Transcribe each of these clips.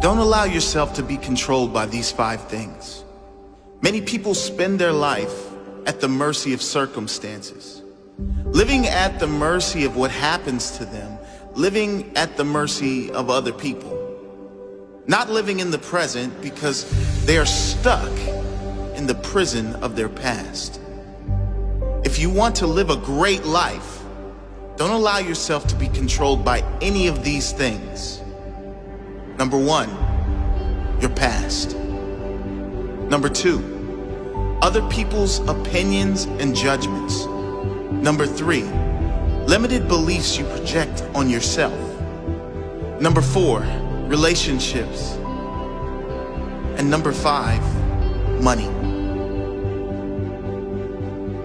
Don't allow yourself to be controlled by these 5 things. Many people spend their life at the mercy of circumstances, living at the mercy of what happens to them, living at the mercy of other people, not living in the present because they are stuck in the prison of their past. If you want to live a great life, don't allow yourself to be controlled by any of these things. Number 1, your past. Number 2, other people's opinions and judgments. Number 3, limited beliefs you project on yourself. Number 4, relationships. And number 5, money.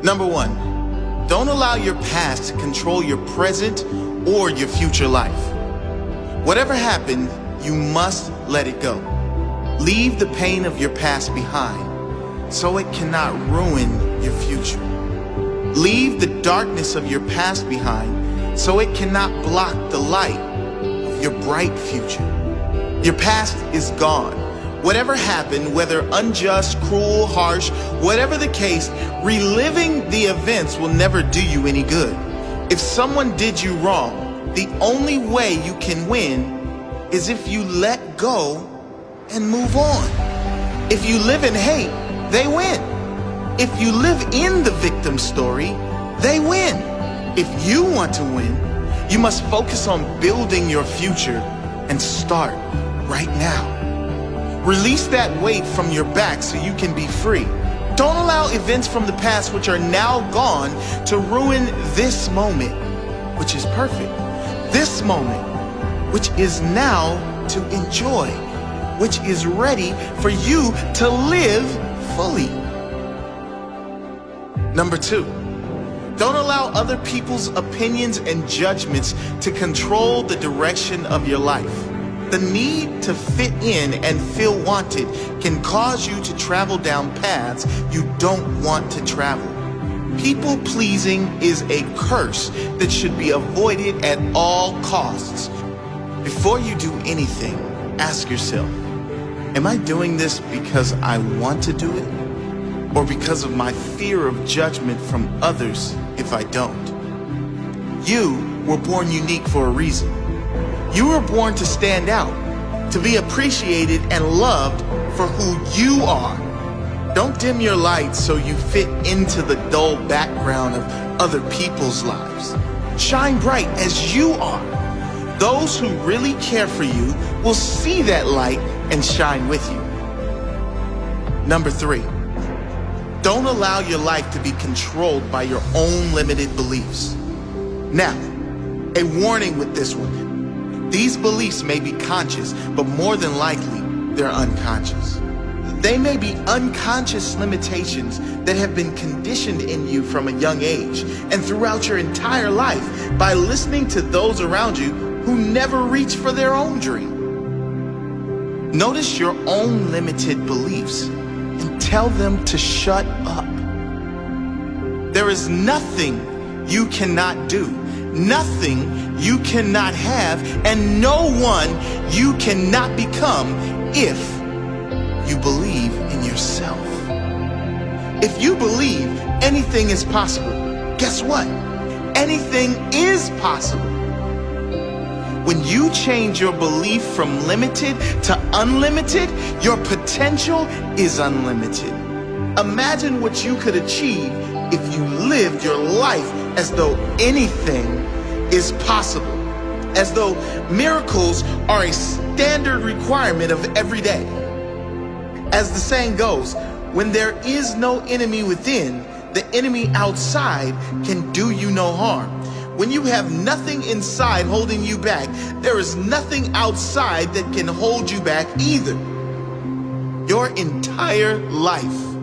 Number 1, don't allow your past to control your present or your future life. Whatever happened, you must let it go. Leave the pain of your past behind so it cannot ruin your future. Leave the darkness of your past behind so it cannot block the light of your bright future. Your past is gone. Whatever happened, whether unjust, cruel, harsh, whatever the case, reliving the events will never do you any good. If someone did you wrong, the only way you can win is if you let go and move on. If you live in hate, they win. If you live in the victim story, they win. If you want to win, you must focus on building your future and start right now. Release that weight from your back so you can be free. Don't allow events from the past which are now gone to ruin this moment, which is perfect. This moment, which is now to enjoy, which is ready for you to live fully. Number 2, don't allow other people's opinions and judgments to control the direction of your life. The need to fit in and feel wanted can cause you to travel down paths you don't want to travel. People pleasing is a curse that should be avoided at all costs. Before you do anything, ask yourself, am I doing this because I want to do it? Or because of my fear of judgment from others if I don't? You were born unique for a reason. You were born to stand out, to be appreciated and loved for who you are. Don't dim your light so you fit into the dull background of other people's lives. Shine bright as you are. Those who really care for you will see that light and shine with you. Number 3, don't allow your life to be controlled by your own limited beliefs. Now, a warning with this one. These beliefs may be conscious, but more than likely, they're unconscious. They may be unconscious limitations that have been conditioned in you from a young age and throughout your entire life by listening to those around you who never reach for their own dream. Notice your own limited beliefs and tell them to shut up. There is nothing you cannot do, nothing you cannot have, and no one you cannot become if you believe in yourself. If you believe anything is possible, guess what? Anything is possible. When you change your belief from limited to unlimited, your potential is unlimited. Imagine what you could achieve if you lived your life as though anything is possible, as though miracles are a standard requirement of every day. As the saying goes, when there is no enemy within, the enemy outside can do you no harm. When you have nothing inside holding you back, there is nothing outside that can hold you back either. Your entire life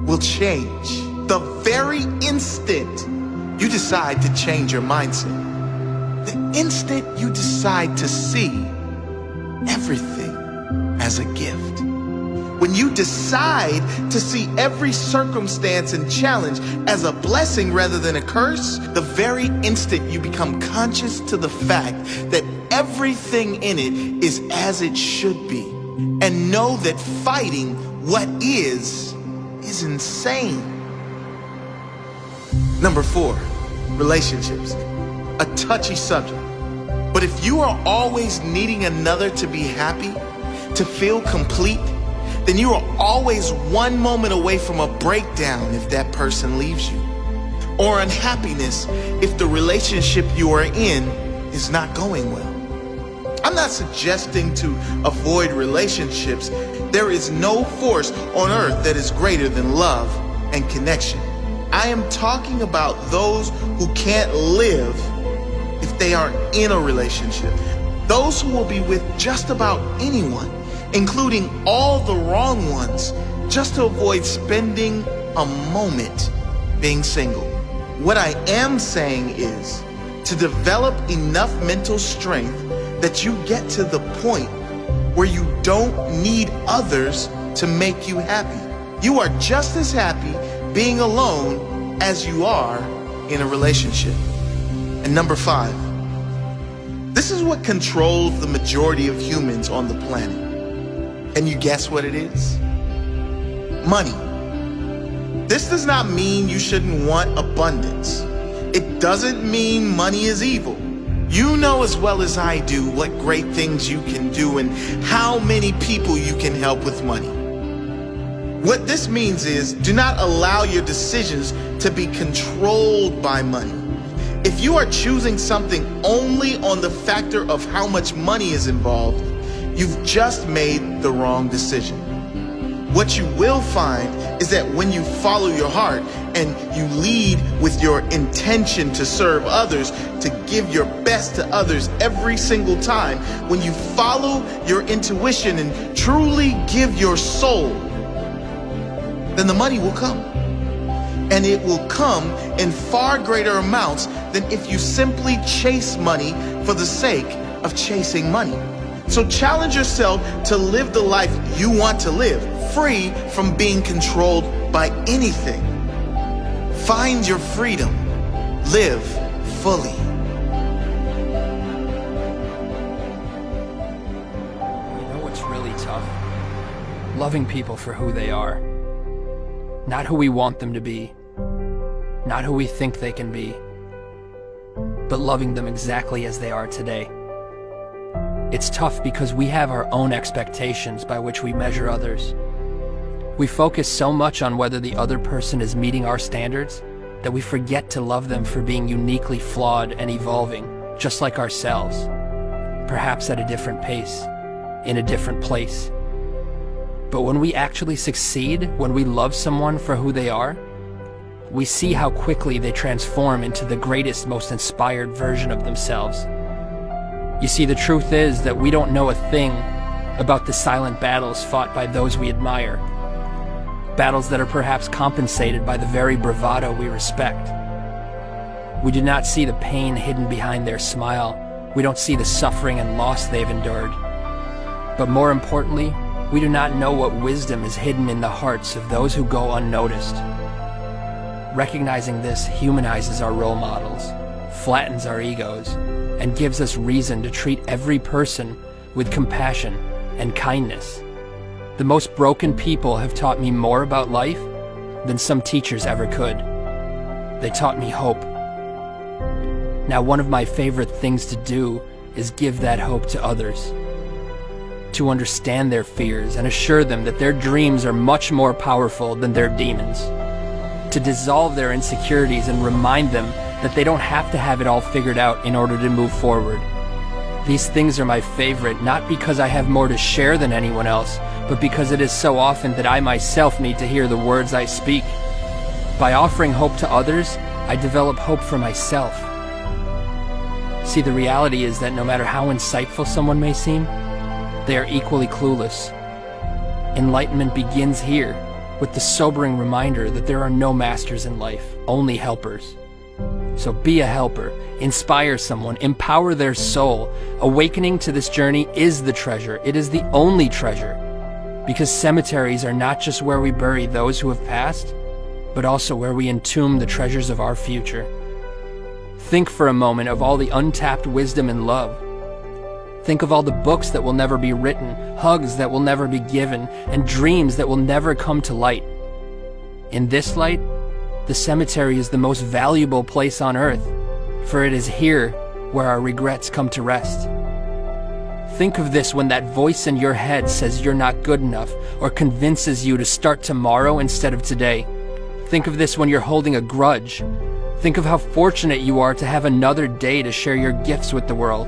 will change the very instant you decide to change your mindset. The instant you decide to see everything as a gift. When you decide to see every circumstance and challenge as a blessing rather than a curse, the very instant you become conscious to the fact that everything in it is as it should be. And know that fighting what is insane. Number 4, relationships. A touchy subject. But if you are always needing another to be happy, to feel complete, then you are always one moment away from a breakdown if that person leaves you, or unhappiness if the relationship you are in is not going well. I'm not suggesting to avoid relationships. There is no force on earth that is greater than love and connection. I am talking about those who can't live if they aren't in a relationship. Those who will be with just about anyone, including all the wrong ones, just to avoid spending a moment being single. What I am saying is to develop enough mental strength that you get to the point where you don't need others to make you happy. You are just as happy being alone as you are in a relationship. And number 5, this is what controls the majority of humans on the planet. Can you guess what it is? Money. This does not mean you shouldn't want abundance. It doesn't mean money is evil. You know as well as I do what great things you can do and how many people you can help with money. What this means is, do not allow your decisions to be controlled by money. If you are choosing something only on the factor of how much money is involved, you've just made the wrong decision. What you will find is that when you follow your heart and you lead with your intention to serve others, to give your best to others every single time, when you follow your intuition and truly give your soul, then the money will come. And it will come in far greater amounts than if you simply chase money for the sake of chasing money. So challenge yourself to live the life you want to live, free from being controlled by anything. Find your freedom. Live fully. You know what's really tough? Loving people for who they are. Not who we want them to be. Not who we think they can be. But loving them exactly as they are today. It's tough because we have our own expectations by which we measure others. We focus so much on whether the other person is meeting our standards that we forget to love them for being uniquely flawed and evolving, just like ourselves, perhaps at a different pace, in a different place. But when we actually succeed, when we love someone for who they are, we see how quickly they transform into the greatest, most inspired version of themselves. You see, the truth is that we don't know a thing about the silent battles fought by those we admire. Battles that are perhaps compensated by the very bravado we respect. We do not see the pain hidden behind their smile. We don't see the suffering and loss they've endured. But more importantly, we do not know what wisdom is hidden in the hearts of those who go unnoticed. Recognizing this humanizes our role models, flattens our egos, and gives us reason to treat every person with compassion and kindness. The most broken people have taught me more about life than some teachers ever could. They taught me hope. Now, one of my favorite things to do is give that hope to others. To understand their fears and assure them that their dreams are much more powerful than their demons. To dissolve their insecurities and remind them that they don't have to have it all figured out in order to move forward. These things are my favorite, not because I have more to share than anyone else, but because it is so often that I myself need to hear the words I speak. By offering hope to others, I develop hope for myself. See, the reality is that no matter how insightful someone may seem, they are equally clueless. Enlightenment begins here, with the sobering reminder that there are no masters in life, only helpers. So be a helper, inspire someone, empower their soul. Awakening to this journey is the treasure. It is the only treasure. Because cemeteries are not just where we bury those who have passed, but also where we entomb the treasures of our future. Think for a moment of all the untapped wisdom and love. Think of all the books that will never be written, hugs that will never be given, and dreams that will never come to light. In this light, the cemetery is the most valuable place on earth, for it is here where our regrets come to rest. Think of this when that voice in your head says you're not good enough or convinces you to start tomorrow instead of today. Think of this when you're holding a grudge. Think of how fortunate you are to have another day to share your gifts with the world.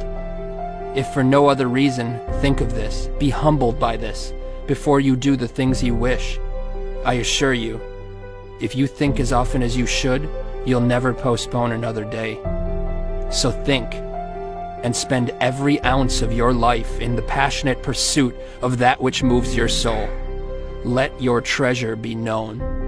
If for no other reason, think of this, be humbled by this, before you do the things you wish. I assure you, if you think as often as you should, you'll never postpone another day. So think, and spend every ounce of your life in the passionate pursuit of that which moves your soul. Let your treasure be known.